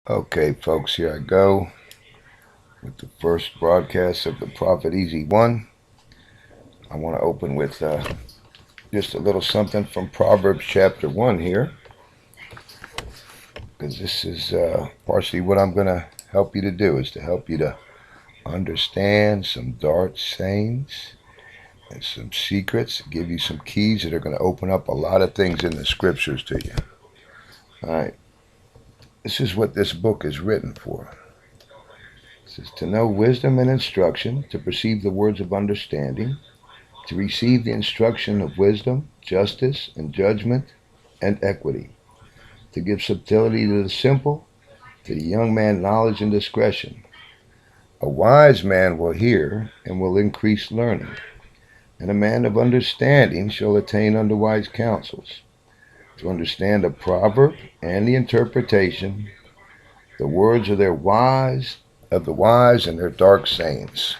Okay, folks, here I go with the first broadcast of the Prophet Easy One. I want to open with just a little something from Proverbs chapter 1 here, because this is partially what I'm going to help you to do, is to help you to understand some dark sayings and some secrets, give you some keys that are going to open up a lot of things in the scriptures to you. All right, this is what this book is written for. It says, to know wisdom and instruction, to perceive the words of understanding, to receive the instruction of wisdom, justice, and judgment, and equity, to give subtlety to the simple, to the young man knowledge and discretion. A wise man will hear and will increase learning, and a man of understanding shall attain unto wise counsels. To understand a proverb and the interpretation, the words of the wise and their dark sayings.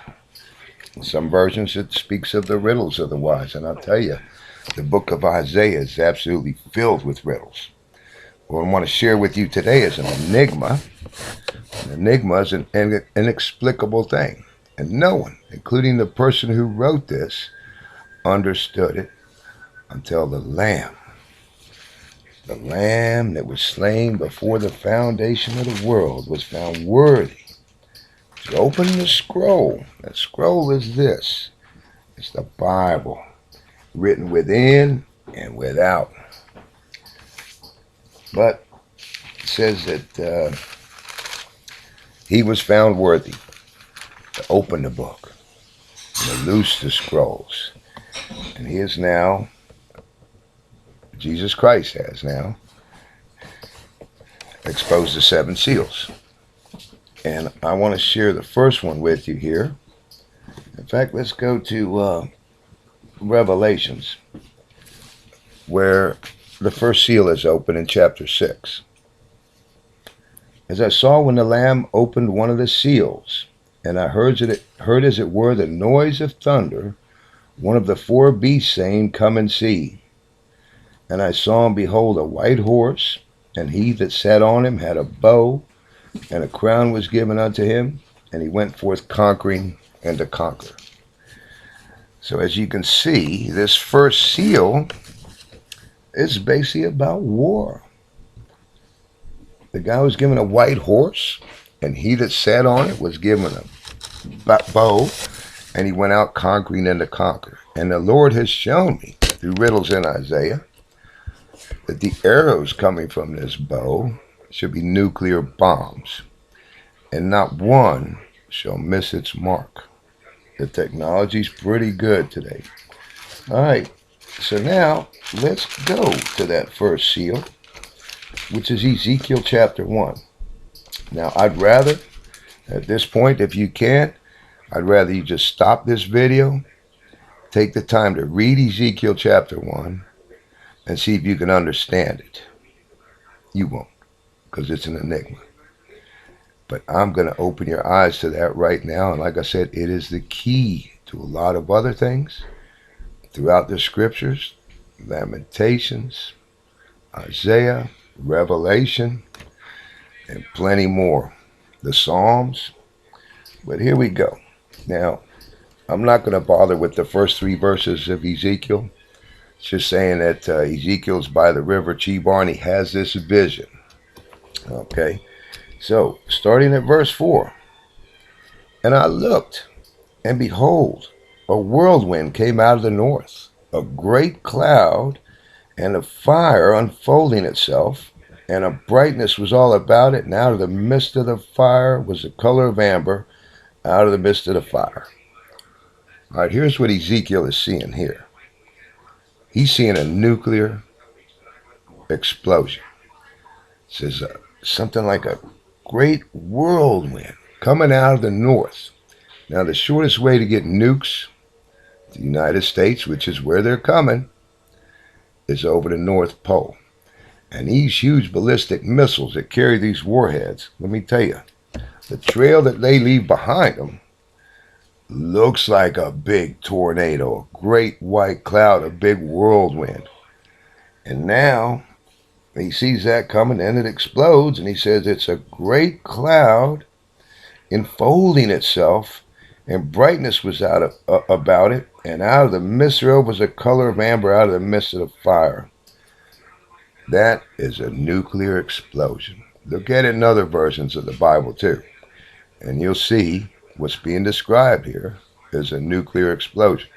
In some versions it speaks of the riddles of the wise, and I'll tell you, the book of Isaiah is absolutely filled with riddles. What I want to share with you today is an enigma. An enigma is an inexplicable thing, and no one, including the person who wrote this, understood it until the Lamb that was slain before the foundation of the world, was found worthy to open the scroll. That scroll is this. It's the Bible, written within and without. But it says that he was found worthy to open the book and to loose the scrolls. And he is now, Jesus Christ has now, exposed the seven seals. And I want to share the first one with you here. In fact, let's go to Revelations, where the first seal is open in chapter 6. As I saw when the Lamb opened one of the seals, and I heard as it were the noise of thunder, one of the four beasts saying, Come and see. And I saw and behold a white horse, and he that sat on him had a bow, and a crown was given unto him, and he went forth conquering and to conquer. So as you can see, this first seal is basically about war. The guy was given a white horse, and he that sat on it was given a bow, and he went out conquering and to conquer. And the Lord has shown me, through riddles in Isaiah, that the arrows coming from this bow should be nuclear bombs, and not one shall miss its mark. The technology's pretty good today. All right, so now let's go to that first seal, which is Ezekiel chapter 1. Now, I'd rather, at this point, if you can, I'd rather you just stop this video, take the time to read Ezekiel chapter 1, and see if you can understand it. You won't, because it's an enigma. But I'm going to open your eyes to that right now. And like I said, it is the key to a lot of other things throughout the scriptures, Lamentations, Isaiah, Revelation, and plenty more. The Psalms. But here we go. Now, I'm not going to bother with the first three verses of Ezekiel. It's just saying that Ezekiel's by the river Chebar, and he has this vision. Okay. So, starting at verse 4. And I looked, and behold, a whirlwind came out of the north, a great cloud, and a fire unfolding itself, and a brightness was all about it, and out of the midst of the fire was the color of amber, out of the midst of the fire. All right, here's what Ezekiel is seeing here. He's seeing a nuclear explosion. It says something like a great whirlwind coming out of the north. Now, the shortest way to get nukes to the United States, which is where they're coming, is over the North Pole. And these huge ballistic missiles that carry these warheads, let me tell you, the trail that they leave behind them looks like a big tornado, a great white cloud, a big whirlwind. And now He sees that coming, and it explodes, and he says it's a great cloud enfolding itself, and brightness was about it, and out of the midst thereof was a color of amber out of the midst of the fire. That is a nuclear explosion. Look at it in other versions of the Bible too, and you'll see what's being described here is a nuclear explosion.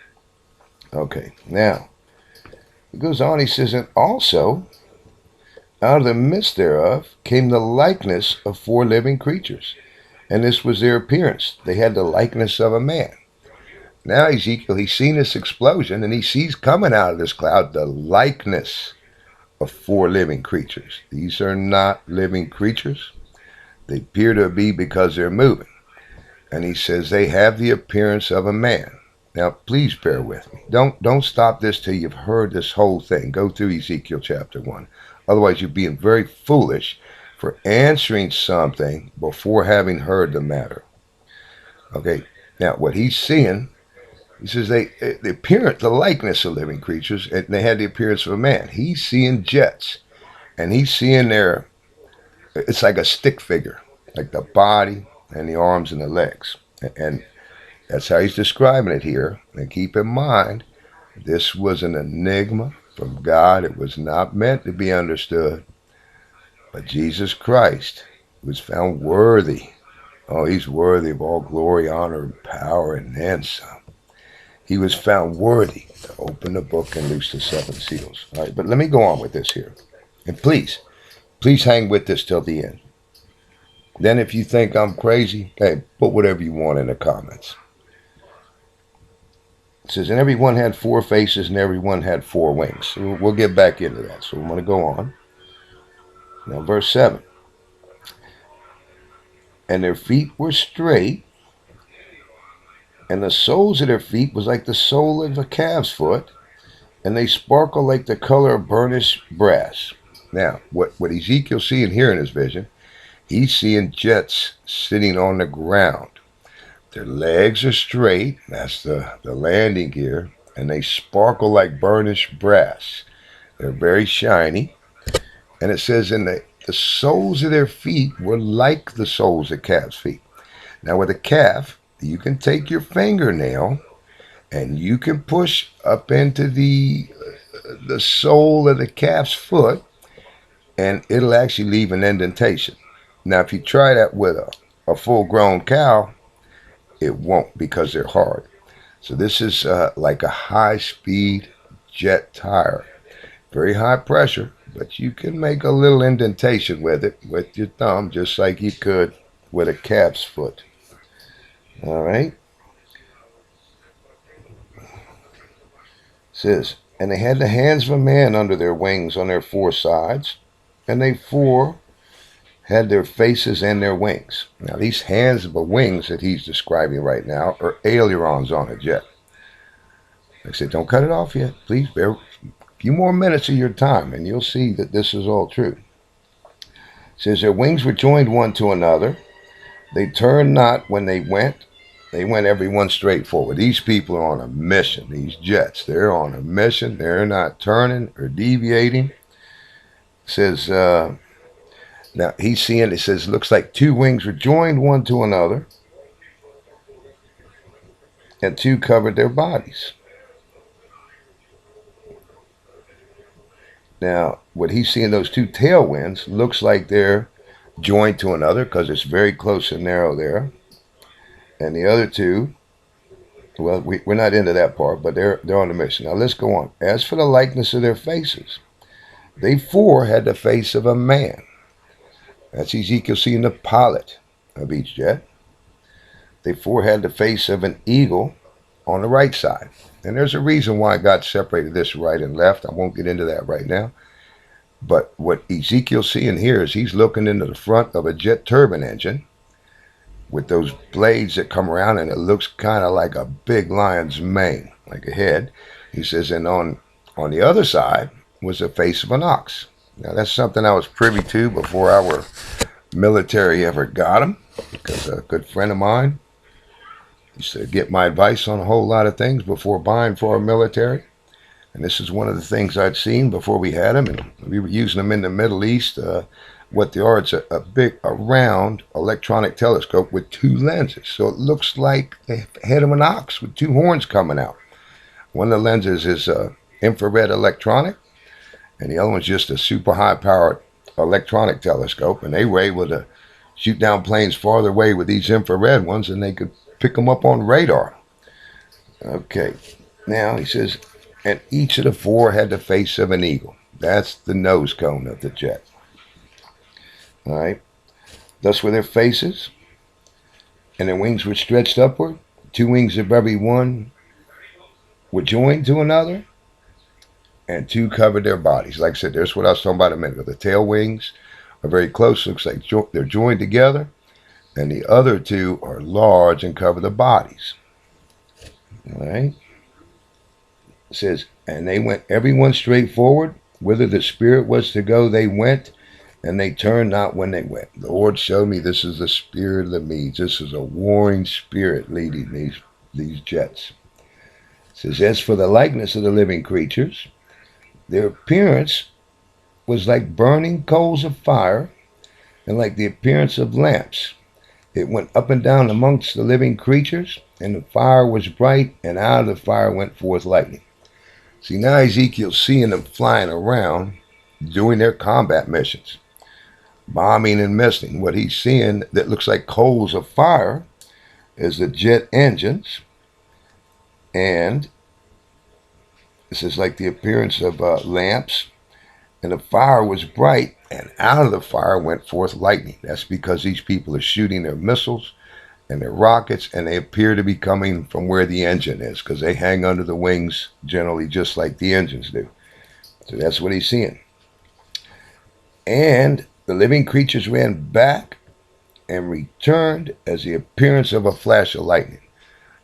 Okay, now, he goes on, he says, and also, out of the midst thereof came the likeness of 4 living creatures, and this was their appearance. They had the likeness of a man. Now Ezekiel, he's seen this explosion, and he sees coming out of this cloud the likeness of 4 living creatures. These are not living creatures. They appear to be because they're moving. And he says they have the appearance of a man. Now, please bear with me. Don't stop this till you've heard this whole thing. Go through Ezekiel chapter 1. Otherwise, you're being very foolish for answering something before having heard the matter. Okay, now what he's seeing, he says the likeness of living creatures, and they had the appearance of a man. He's seeing jets, and he's seeing it's like a stick figure, like the body and the arms and the legs. And that's how he's describing it here. And keep in mind, this was an enigma from God. It was not meant to be understood. But Jesus Christ was found worthy. Oh, he's worthy of all glory, honor, and power, and then some. He was found worthy to open the book and loose the 7 seals. All right, but let me go on with this here. And please hang with this till the end. Then if you think I'm crazy, hey, put whatever you want in the comments. It says, and everyone had 4 faces, and everyone had 4 wings. So we'll get back into that. So I'm going to go on. Now, verse 7. And their feet were straight, and the soles of their feet was like the sole of a calf's foot, and they sparkle like the color of burnished brass. Now, what Ezekiel's seeing here in his vision, he's seeing jets sitting on the ground. Their legs are straight, that's the landing gear, and they sparkle like burnished brass. They're very shiny. And it says, and the soles of their feet were like the soles of calves' feet. Now with a calf, you can take your fingernail and you can push up into the sole of the calf's foot, and it'll actually leave an indentation. Now if you try that with a full-grown cow, it won't, because they're hard. So this is like a high-speed jet tire. Very high pressure, but you can make a little indentation with it with your thumb, just like you could with a calf's foot. All right. It says, and they had the hands of a man under their wings on their 4 sides, and they 4 had their faces and their wings. Now these hands of the wings that he's describing right now are ailerons on a jet. Like I said, don't cut it off yet. Please bear a few more minutes of your time, and you'll see that this is all true. It says their wings were joined one to another. They turned not when they went. They went every one straight forward. These people are on a mission. These jets, they're on a mission. They're not turning or deviating. It says, now he's seeing, it says, looks like 2 wings were joined one to another, and 2 covered their bodies. Now, what he's seeing, those 2 tailwinds, looks like they're joined to another because it's very close and narrow there. And the other 2, well, we're not into that part, but they're on the mission. Now let's go on. As for the likeness of their faces, they 4 had the face of a man. That's Ezekiel seeing the pilot of each jet. They 4 had the face of an eagle on the right side. And there's a reason why God separated this right and left. I won't get into that right now. But what Ezekiel's seeing here is he's looking into the front of a jet turbine engine with those blades that come around, and it looks kind of like a big lion's mane, like a head. He says, and on the other side was the face of an ox. Now that's something I was privy to before our military ever got him, because a good friend of mine used to get my advice on a whole lot of things before buying for our military. And this is one of the things I'd seen before we had them, and we were using them in the Middle East. What they are, it's a round electronic telescope with two lenses. So it looks like the head of an ox with two horns coming out. One of the lenses is infrared electronic, and the other one's just a super high-powered electronic telescope. And they were able to shoot down planes farther away with these infrared ones, and they could pick them up on radar. Okay, now he says, and each of the four had the face of an eagle. That's the nose cone of the jet. All right. Thus were their faces, and their wings were stretched upward. Two wings of every one were joined to another, and two covered their bodies. Like I said, there's what I was talking about a minute ago. The tail wings are very close. Looks like they're joined together, and the other two are large and cover the bodies. All right. It says, and they went everyone straight forward. Whither the Spirit was to go, they went, and they turned not when they went. The Lord showed me this is the spirit of the Medes. This is a warring spirit leading these jets. It says, as for the likeness of the living creatures, their appearance was like burning coals of fire, and like the appearance of lamps. It went up and down amongst the living creatures, and the fire was bright, and out of the fire went forth lightning. See, now Ezekiel's seeing them flying around, doing their combat missions, bombing and missing. What he's seeing that looks like coals of fire is the jet engines, and this is like the appearance of lamps, and the fire was bright, and out of the fire went forth lightning. That's because these people are shooting their missiles and their rockets, and they appear to be coming from where the engine is, because they hang under the wings generally just like the engines do. So that's what he's seeing. And the living creatures ran back and returned as the appearance of a flash of lightning.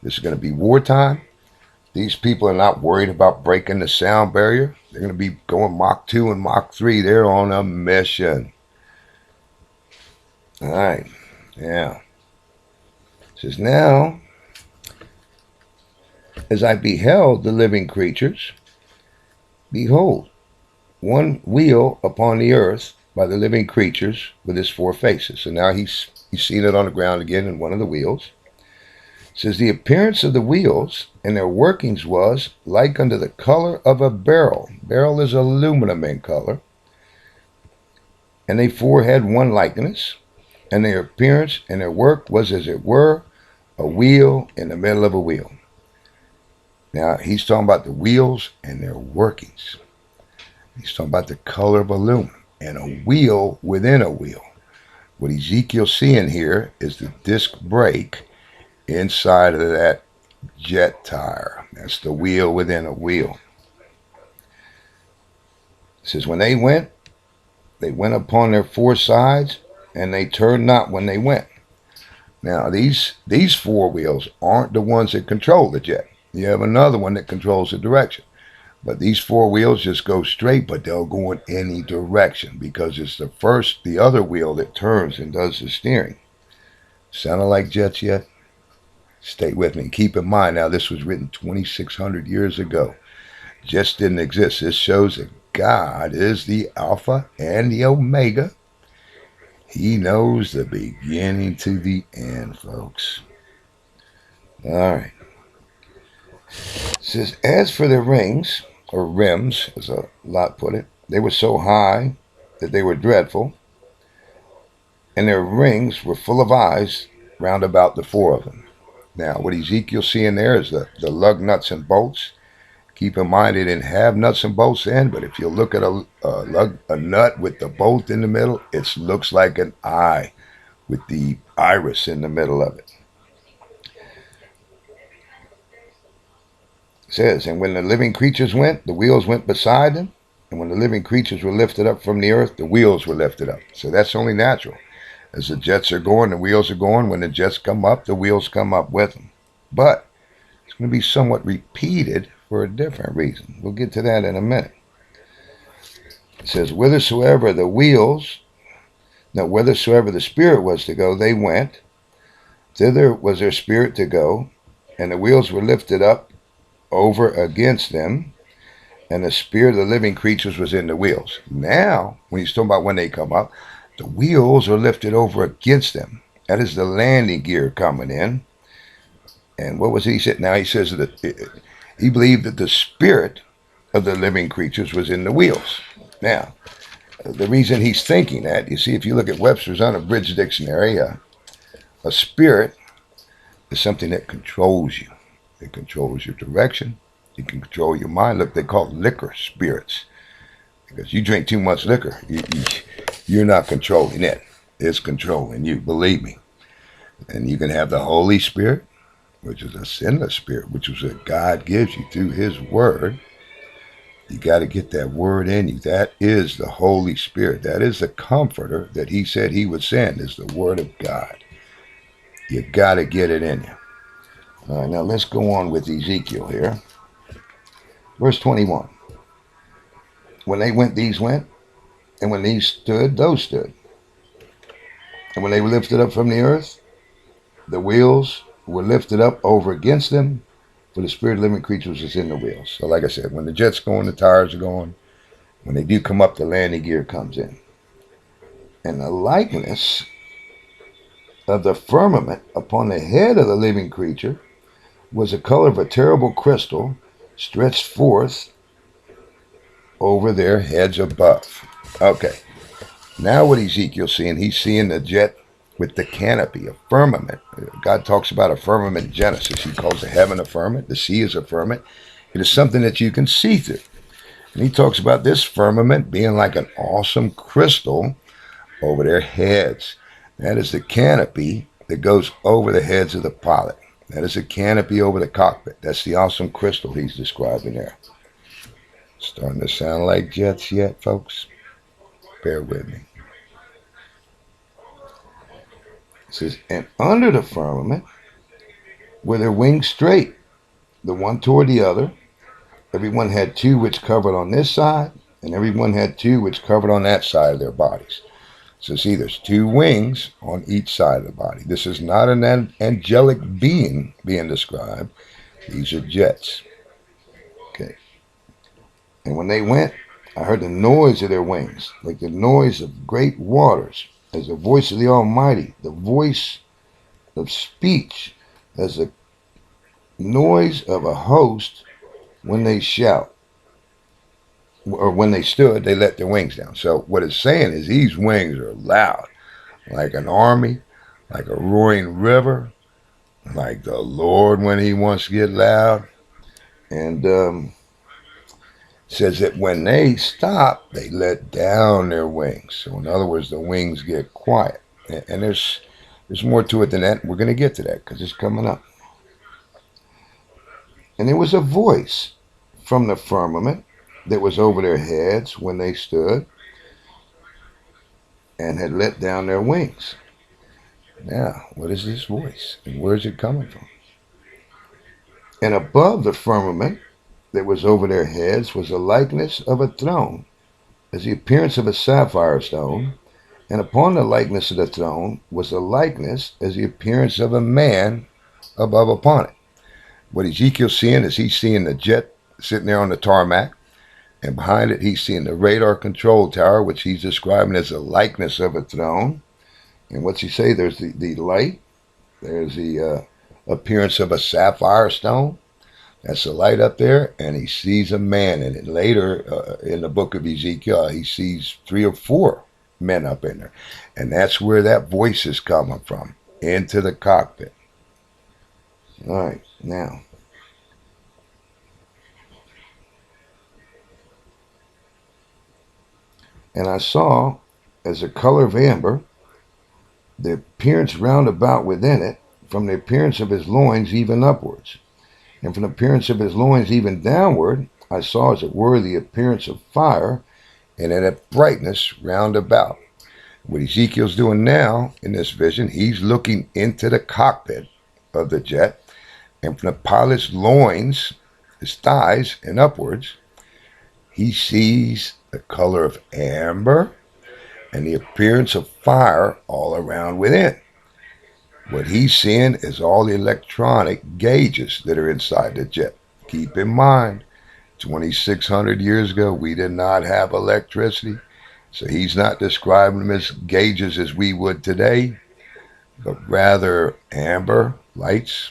This is going to be wartime. These people are not worried about breaking the sound barrier. They're going to be going Mach 2 and Mach 3. They're on a mission. All right. Yeah. It says, now, as I beheld the living creatures, behold, one wheel upon the earth by the living creatures with his four faces. So now he's seen it on the ground again in one of the wheels. It says, the appearance of the wheels and their workings was like unto the color of a beryl. Beryl is aluminum in color. And they four had one likeness, and their appearance and their work was as it were a wheel in the middle of a wheel. Now, he's talking about the wheels and their workings. He's talking about the color of aluminum and a wheel within a wheel. What Ezekiel's seeing here is the disc brake inside of that jet tire. That's the wheel within a wheel. It says, when they went upon their four sides, and they turned not when they went. Now, these four wheels aren't the ones that control the jet. You have another one that controls the direction. But these four wheels just go straight, but they'll go in any direction because it's the other wheel that turns and does the steering. Sounded like jets yet? Stay with me. Keep in mind, now this was written 2,600 years ago. Jets didn't exist. This shows that God is the Alpha and the Omega. He knows the beginning to the end, folks. All right. It says, as for the rings, or rims, as a lot put it, they were so high that they were dreadful, and their rings were full of eyes round about the four of them. Now, what Ezekiel's seeing there is the lug nuts and bolts. Keep in mind, they didn't have nuts and bolts in, but if you look at a nut with the bolt in the middle, it looks like an eye with the iris in the middle of it. It says, and when the living creatures went, the wheels went beside them. And when the living creatures were lifted up from the earth, the wheels were lifted up. So that's only natural. As the jets are going, the wheels are going. When the jets come up, the wheels come up with them. But it's going to be somewhat repeated for a different reason. We'll get to that in a minute. It says, whithersoever the Spirit was to go, they went. Thither was their spirit to go, and the wheels were lifted up over against them, and the spirit of the living creatures was in the wheels. Now, when he's talking about when they come up, the wheels are lifted over against them. That is the landing gear coming in. And what was he said? Now he says that he believed that the spirit of the living creatures was in the wheels. Now, the reason he's thinking that, you see, if you look at Webster's Unabridged Dictionary, a spirit is something that controls you. It controls your direction. It can control your mind. Look, they call liquor spirits. Because you drink too much liquor, you're not controlling it. It's controlling you, believe me. And you can have the Holy Spirit, which is a sinless spirit, which is what God gives you through his word. You got to get that word in you. That is the Holy Spirit. That is the comforter that he said he would send, is the word of God. You got to get it in you. All right, now let's go on with Ezekiel here. Verse 21. When they went, these went. And when these stood, those stood. And when they were lifted up from the earth, the wheels were lifted up over against them, for the spirit of living creatures is in the wheels. So like I said, when the jet's going, the tires are going. When they do come up, the landing gear comes in. And the likeness of the firmament upon the head of the living creature was the color of a terrible crystal stretched forth over their heads above. Okay, now what Ezekiel's seeing, he's seeing the jet with the canopy, a firmament. God talks about a firmament in Genesis. He calls the heaven a firmament. The sea is a firmament. It is something that you can see through. And he talks about this firmament being like an awesome crystal over their heads. That is the canopy that goes over the heads of the pilot. That is the canopy over the cockpit. That's the awesome crystal he's describing there. Starting to sound like jets yet, folks? Bear with me. It says, and under the firmament were their wings straight, the one toward the other. Everyone had two which covered on this side, and everyone had two which covered on that side of their bodies. So see, there's two wings on each side of the body. This is not an angelic being being described. These are jets. Okay. And when they went, I heard the noise of their wings, like the noise of great waters, as the voice of the Almighty, the voice of speech, as the noise of a host when they shout. Or when they stood, they let their wings down. So what it's saying is these wings are loud, like an army, like a roaring river, like the Lord when he wants to get loud. And says that when they stop, they let down their wings. So in other words, the wings get quiet. And there's more to it than that. We're going to get to that because it's coming up. And there was a voice from the firmament that was over their heads when they stood and had let down their wings. Now, what is this voice? And where is it coming from? And above the firmament that was over their heads was a likeness of a throne, as the appearance of a sapphire stone, and upon the likeness of the throne was a likeness as the appearance of a man above upon it. What Ezekiel's seeing is he's seeing the jet sitting there on the tarmac, and behind it he's seeing the radar control tower, which he's describing as a likeness of a throne. And what's he say? There's the light. There's the appearance of a sapphire stone. That's the light up there, and he sees a man in it. Later in the book of Ezekiel, he sees 3 or 4 men up in there. And that's where that voice is coming from, into the cockpit. All right, now. And I saw, as a color of amber, the appearance round about within it, from the appearance of his loins even upwards. And from the appearance of his loins even downward, I saw as it were the appearance of fire, and in a brightness round about. What Ezekiel's doing now in this vision, he's looking into the cockpit of the jet, and from the pilot's loins, his thighs, and upwards, he sees the color of amber and the appearance of fire all around within. What he's seeing is all the electronic gauges that are inside the jet. Keep in mind, 2,600 years ago, we did not have electricity. So he's not describing them as gauges as we would today, but rather amber lights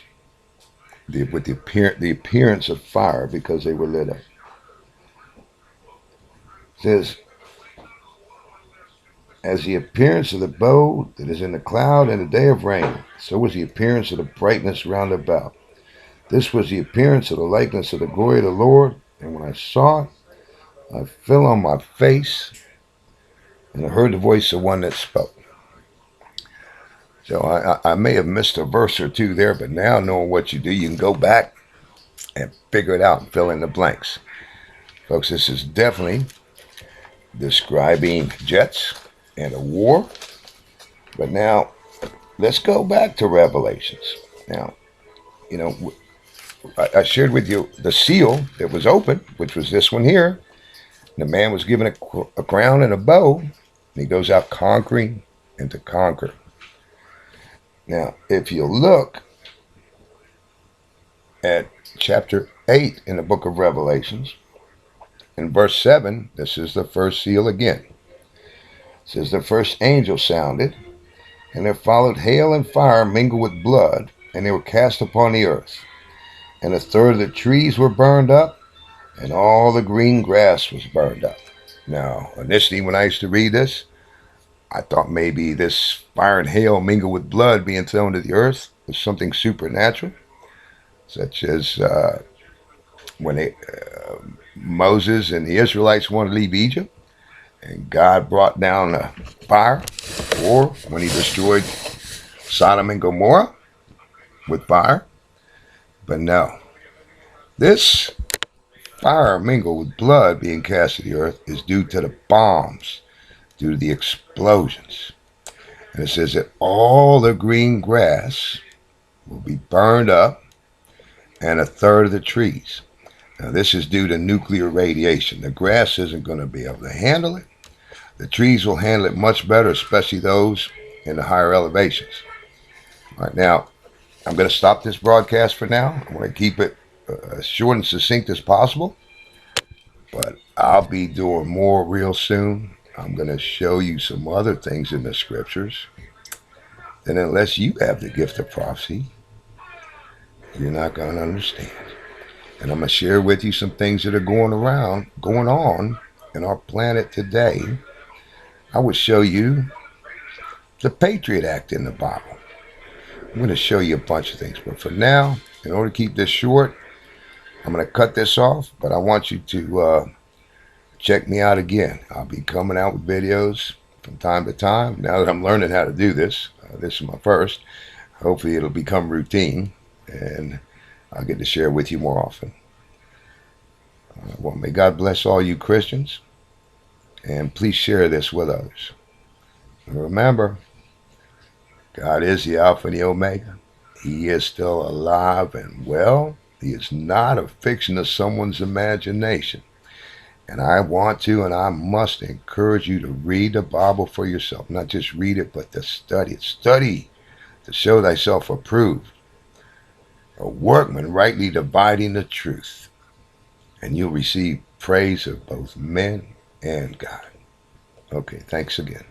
with the appearance of fire because they were lit up. It says, as the appearance of the bow that is in the cloud in the day of rain, so was the appearance of the brightness round about. This was the appearance of the likeness of the glory of the Lord. And when I saw it, I fell on my face, and I heard the voice of one that spoke. So I may have missed a verse or two there, but now knowing what you do, you can go back and figure it out and fill in the blanks. Folks, this is definitely describing jets and a war. But now, let's go back to Revelations. Now, you know, I shared with you the seal that was open, which was this one here. The man was given a crown and a bow, and he goes out conquering and to conquer. Now, if you look at chapter 8 in the book of Revelations, in verse 7, this is the first seal again. It says, the first angel sounded, and there followed hail and fire mingled with blood, and they were cast upon the earth. And a third of the trees were burned up, and all the green grass was burned up. Now, initially when I used to read this, I thought maybe this fire and hail mingled with blood being thrown to the earth was something supernatural, such as when Moses and the Israelites wanted to leave Egypt, and God brought down a fire, or when he destroyed Sodom and Gomorrah with fire. But no, this fire mingled with blood being cast to the earth is due to the bombs, due to the explosions. And it says that all the green grass will be burned up, and a third of the trees. Now this is due to nuclear radiation. The grass isn't going to be able to handle it. The trees will handle it much better, especially those in the higher elevations. All right, now, I'm going to stop this broadcast for now. I want to keep it as short and succinct as possible. But I'll be doing more real soon. I'm going to show you some other things in the scriptures. And unless you have the gift of prophecy, you're not going to understand. And I'm going to share with you some things that are going on in our planet today. I will show you the Patriot Act in the Bible. I'm going to show you a bunch of things. But for now, in order to keep this short, I'm going to cut this off. But I want you to check me out again. I'll be coming out with videos from time to time. Now that I'm learning how to do this, this is my first. Hopefully it'll become routine, and I'll get to share with you more often. Well, may God bless all you Christians, and please share this with others. And remember, God is the Alpha and the Omega. He is still alive and well. He is not a fiction of someone's imagination. And I want to and I must encourage you to read the Bible for yourself. Not just read it, but to study it. Study to show thyself approved, a workman rightly dividing the truth. And you'll receive praise of both men and God. Okay, thanks again.